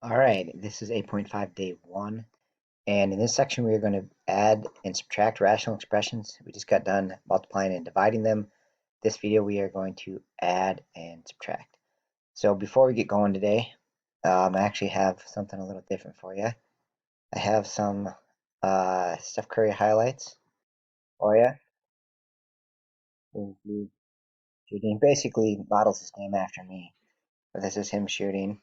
All right, this is 8.5 day 1, and in this section we are going to add and subtract rational expressions. We just got done multiplying and dividing them. This video we are going to add and subtract. So before we get going today, I actually have something a little different for you. I have some Steph Curry highlights for you. Shooting basically models his game after me. But this is him shooting.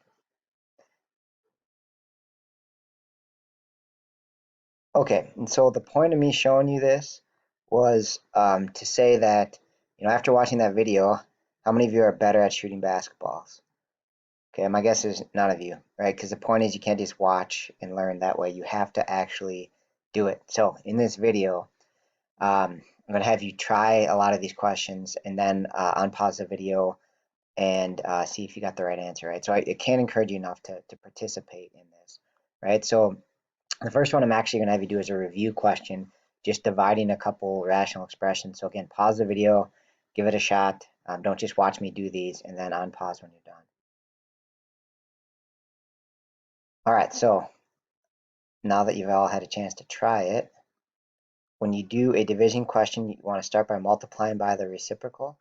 Okay, and so the point of me showing you this was to say that, after watching that video, how many of you are better at shooting basketballs? Okay, my guess is none of you, right? Because the point is you can't just watch and learn that way. You have to actually do it. So in this video, I'm going to have you try a lot of these questions and then unpause the video and see if you got the right answer, right? So I can't encourage you enough to participate in this, right? So the first one I'm actually going to have you do is a review question, just dividing a couple rational expressions. So again, pause the video, give it a shot. Don't just watch me do these and then unpause when you're done. All right, so now that you've all had a chance to try it, when you do a division question, you want to start by multiplying by the reciprocal.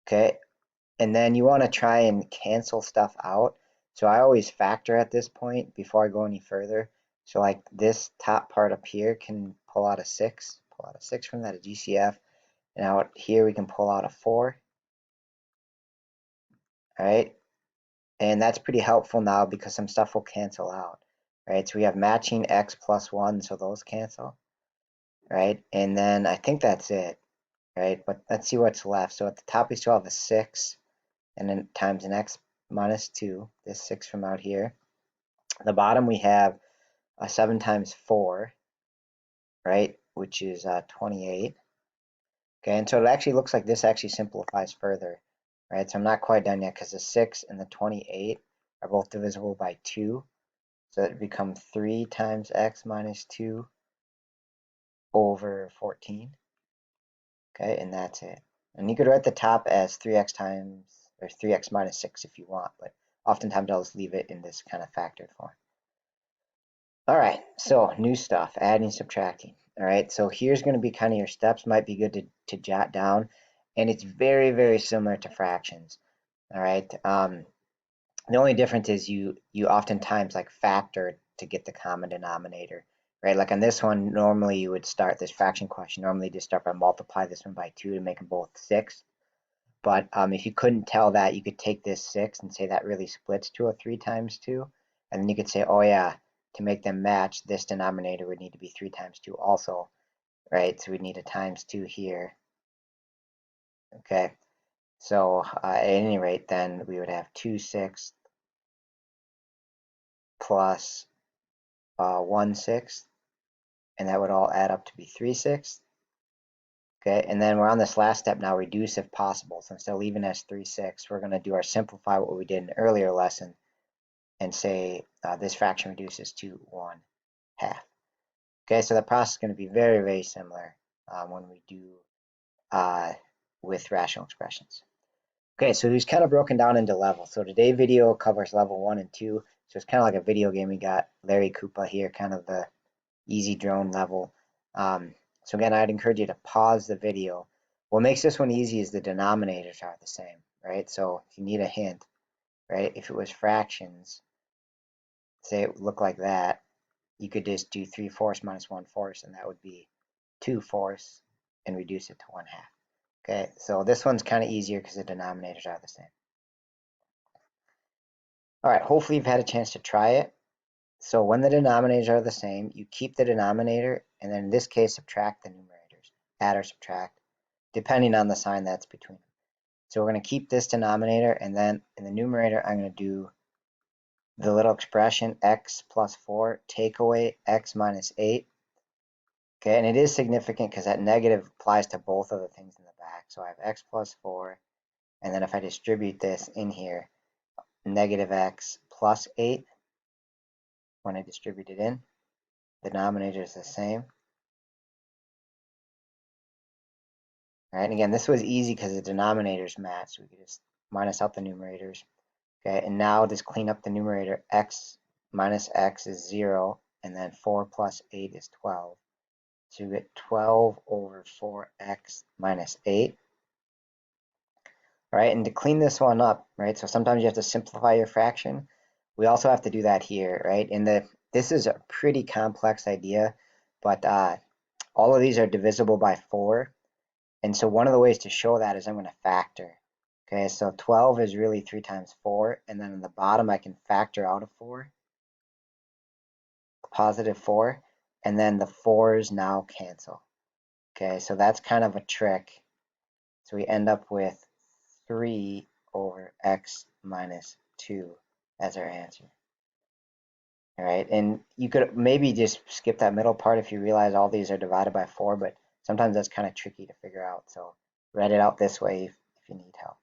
Okay, and then you want to try and cancel stuff out. So I always factor at this point before I go any further. So like this top part up here can pull out a 6, from that, a GCF. And out here we can pull out a 4, right? And that's pretty helpful now because some stuff will cancel out, right? So we have matching x plus 1, so those cancel, right? And then I think that's it, right? But let's see what's left. So at the top we still have a 6, and then times an x minus 2, this 6 from out here. At the bottom we have a 7 times 4, right? Which is 28. Okay, and so it actually looks like this actually simplifies further, right? So I'm not quite done yet because the 6 and the 28 are both divisible by 2. So it becomes 3 times x minus 2 over 14. Okay, and that's it. And you could write the top as 3x times, or 3x minus 6 if you want, but oftentimes I'll just leave it in this kind of factored form. All right, so new stuff, adding, subtracting. All right, so here's going to be kind of your steps, might be good to jot down, and it's very, very similar to fractions. All right, the only difference is you oftentimes like factor to get the common denominator, right? Like on this one, normally you would start this fraction question, normally just start by multiply this one by 2 to make them both 6. But if you couldn't tell that, you could take this 6 and say that really splits to a 3 times 2. And then you could say, oh yeah, to make them match, this denominator would need to be 3 times 2 also, right? So we'd need a times 2 here. Okay, so at any rate, then we would have 2/6 plus 1/6, and that would all add up to be 3/6. Okay, and then we're on this last step now, reduce if possible. So instead of leaving as 3/6, we're going to do our simplify what we did in an earlier lesson and say this fraction reduces to 1/2. Okay, so the process is going to be very, very similar when we do with rational expressions. Okay, so it's kind of broken down into levels. So today's video covers level 1 and 2. So it's kind of like a video game. We got Larry Koopa here, kind of the easy drone level. So again, I'd encourage you to pause the video. What makes this one easy is the denominators are the same, right? So if you need a hint, right, if it was fractions, say it would look like that, you could just do 3/4 minus 1/4, and that would be 2/4, and reduce it to 1/2. Okay, so this one's kind of easier because the denominators are the same. All right, hopefully you've had a chance to try it. So when the denominators are the same, you keep the denominator, and then in this case, subtract the numerators, add or subtract, depending on the sign that's between them. So we're going to keep this denominator, and then in the numerator, I'm going to do the little expression x plus 4, take away x minus 8. Okay, and it is significant because that negative applies to both of the things in the back. So I have x plus 4, and then if I distribute this in here, negative x plus 8, when I distribute it in, the denominator is the same. All right, and again, this was easy because the denominators match. So we could just minus out the numerators. Okay, and now just clean up the numerator. X minus x is 0, and then 4 plus 8 is 12. So you get 12 over 4x minus 8. Right, and to clean this one up, right, so sometimes you have to simplify your fraction. We also have to do that here, right? This is a pretty complex idea, but all of these are divisible by 4. And so one of the ways to show that is I'm going to factor. Okay, so 12 is really 3 times 4, and then on the bottom I can factor out a 4, positive 4, and then the 4's now cancel. Okay, so that's kind of a trick. So we end up with 3 over x minus 2 as our answer. All right, and you could maybe just skip that middle part if you realize all these are divided by 4, but sometimes that's kind of tricky to figure out. So write it out this way if you need help.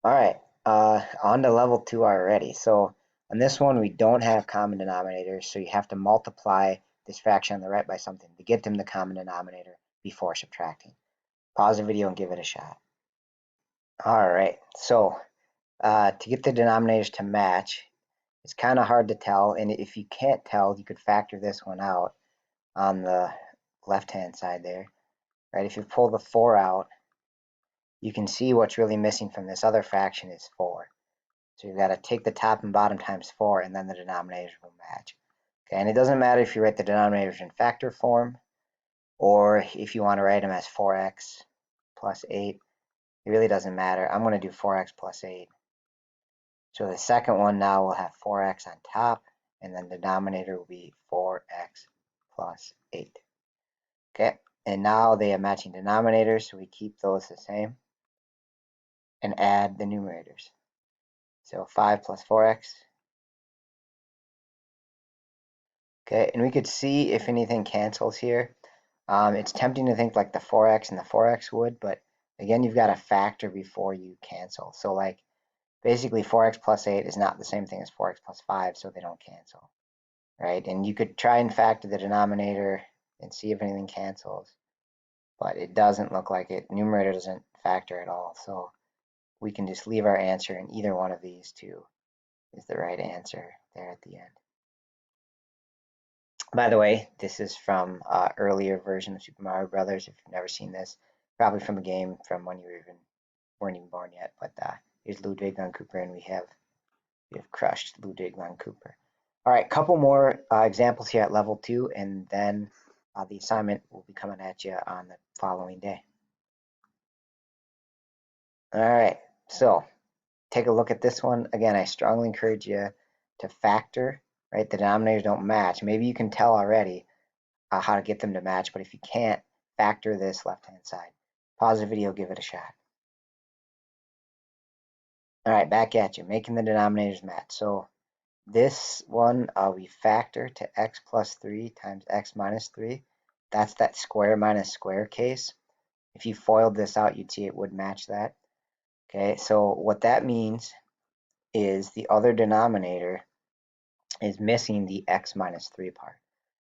All right, on to level 2 already. So on this one, we don't have common denominators, so you have to multiply this fraction on the right by something to get them the common denominator before subtracting. Pause the video and give it a shot. All right, so to get the denominators to match, it's kind of hard to tell, and if you can't tell, you could factor this one out on the left-hand side there, right? If you pull the 4 out, you can see what's really missing from this other fraction is 4. So you've got to take the top and bottom times 4, and then the denominators will match. Okay, and it doesn't matter if you write the denominators in factor form, or if you want to write them as 4x plus 8. It really doesn't matter. I'm going to do 4x plus 8. So the second one now will have 4x on top, and then the denominator will be 4x plus 8. Okay, and now they have matching denominators, so we keep those the same and add the numerators. So 5 plus 4x. Okay, and we could see if anything cancels here. It's tempting to think like the 4x and the 4x would, but again, you've got to factor before you cancel. So like basically 4x plus 8 is not the same thing as 4x plus 5, so they don't cancel, right? And you could try and factor the denominator and see if anything cancels, but it doesn't look like it. Numerator doesn't factor at all, so we can just leave our answer, and either one of these two is the right answer there at the end. By the way, this is from earlier version of Super Mario Brothers. If you've never seen this, probably from a game from when you weren't even born yet. But here's Ludwig von Cooper, and we have crushed Ludwig von Cooper. All right, couple more examples here at level 2, and then the assignment will be coming at you on the following day. All right, so take a look at this one. Again, I strongly encourage you to factor, right? The denominators don't match. Maybe you can tell already how to get them to match, but if you can't, factor this left-hand side. Pause the video, give it a shot. All right, back at you, making the denominators match. So this one, we factor to x plus 3 times x minus 3. That's that square minus square case. If you FOILed this out, you'd see it would match that. Okay, so what that means is the other denominator is missing the x minus 3 part.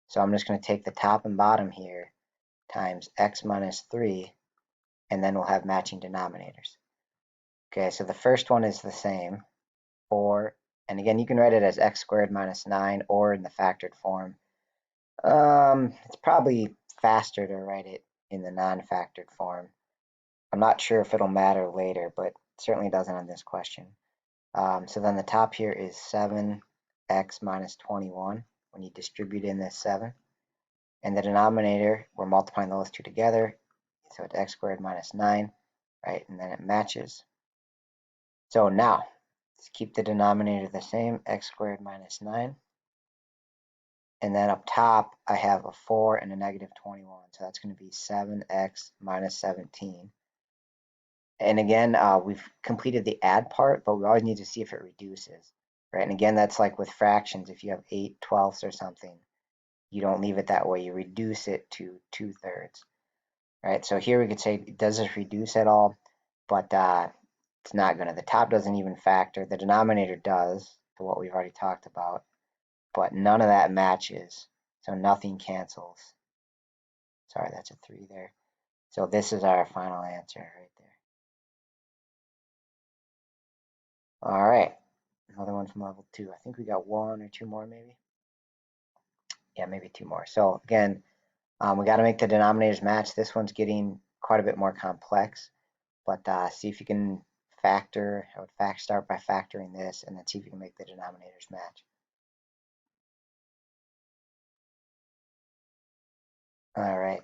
So I'm just going to take the top and bottom here times x minus 3, and then we'll have matching denominators. Okay, so the first one is the same, 4, and again, you can write it as x squared minus 9 or in the factored form. It's probably faster to write it in the non-factored form. I'm not sure if it'll matter later, but it certainly doesn't on this question. So then the top here is 7x minus 21 when you distribute in this 7. And the denominator, we're multiplying those two together, so it's x squared minus 9, right? And then it matches. So now, let's keep the denominator the same, x squared minus 9. And then up top, I have a 4 and a negative 21. So that's going to be 7x minus 17. And again, we've completed the add part, but we always need to see if it reduces, right? And again, that's like with fractions. If you have 8/12 or something, you don't leave it that way. You reduce it to 2/3, right? So here we could say, does this reduce at all? But it's not going to. The top doesn't even factor. The denominator does, to what we've already talked about, but none of that matches, so nothing cancels. Sorry, that's a 3 there. So this is our final answer right there. All right, another one from level 2. I think we got one or two more maybe. Yeah, maybe two more. So again, we got to make the denominators match. This one's getting quite a bit more complex, but see if you can factor. I would start by factoring this and then see if you can make the denominators match. All right,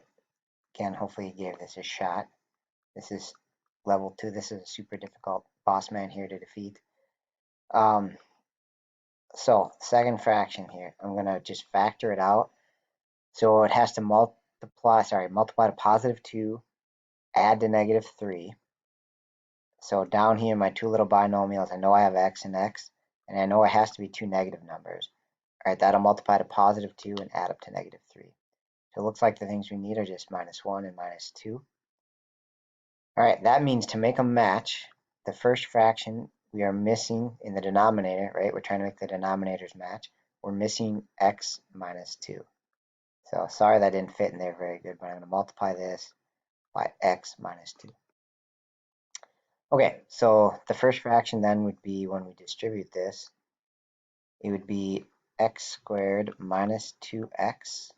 again, hopefully you gave this a shot. This is level 2. This is a super difficult boss man here to defeat. So second fraction here, I'm gonna just factor it out. So it has to multiply to positive 2, add to negative 3. So down here, my two little binomials, I know I have x and x, and I know it has to be two negative numbers. All right, that'll multiply to positive 2 and add up to negative 3. So it looks like the things we need are just minus 1 and minus 2. All right, that means to make them match, the first fraction we are missing in the denominator, right? We're trying to make the denominators match. We're missing x minus 2. So sorry that didn't fit in there very good, but I'm going to multiply this by x minus 2. Okay, so the first fraction then would be when we distribute this, it would be x squared minus 2x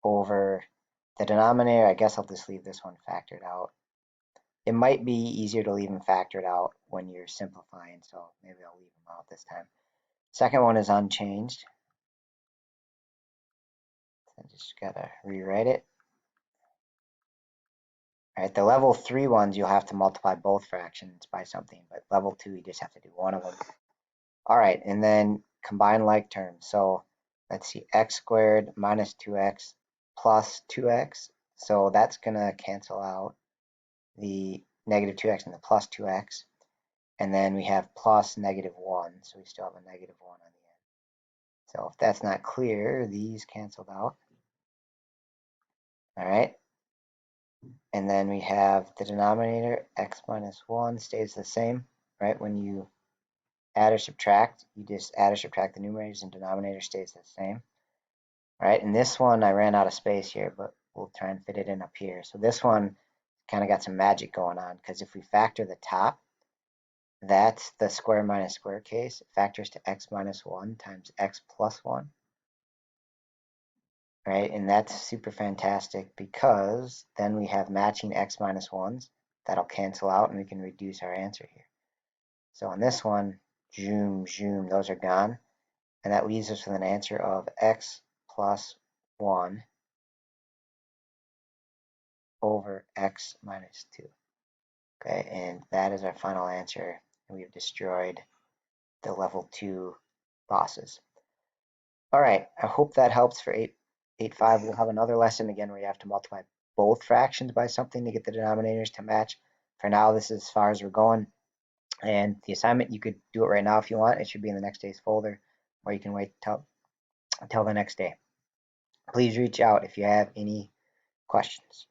over the denominator. I guess I'll just leave this one factored out. It might be easier to leave them factored out when you're simplifying, so maybe I'll leave them out this time. Second one is unchanged. I just gotta rewrite it. All right, the level 3 ones, you'll have to multiply both fractions by something, but level 2, you just have to do one of them. All right, and then combine like terms. So let's see, x squared minus 2x plus 2x. So that's going to cancel out the negative 2x and the plus 2x. And then we have plus negative 1, so we still have a negative 1 on the end. So if that's not clear, these canceled out. All right. And then we have the denominator, x minus 1 stays the same, right? When you add or subtract, you just add or subtract the numerators and denominator stays the same. All right, and this one I ran out of space here, but we'll try and fit it in up here. So this one kind of got some magic going on because if we factor the top, that's the square minus square case. It factors to x minus 1 times x plus 1. Right, and that's super fantastic because then we have matching x minus 1s. That'll cancel out and we can reduce our answer here. So on this one, zoom, zoom, those are gone. And that leaves us with an answer of x plus 1 over x minus 2. Okay, and that is our final answer. And we've destroyed the level 2 bosses. All right, I hope that helps for 8.5. We'll have another lesson again where you have to multiply both fractions by something to get the denominators to match. For now, this is as far as we're going. And the assignment, you could do it right now if you want. It should be in the next day's folder, or you can wait until the next day. Please reach out if you have any questions.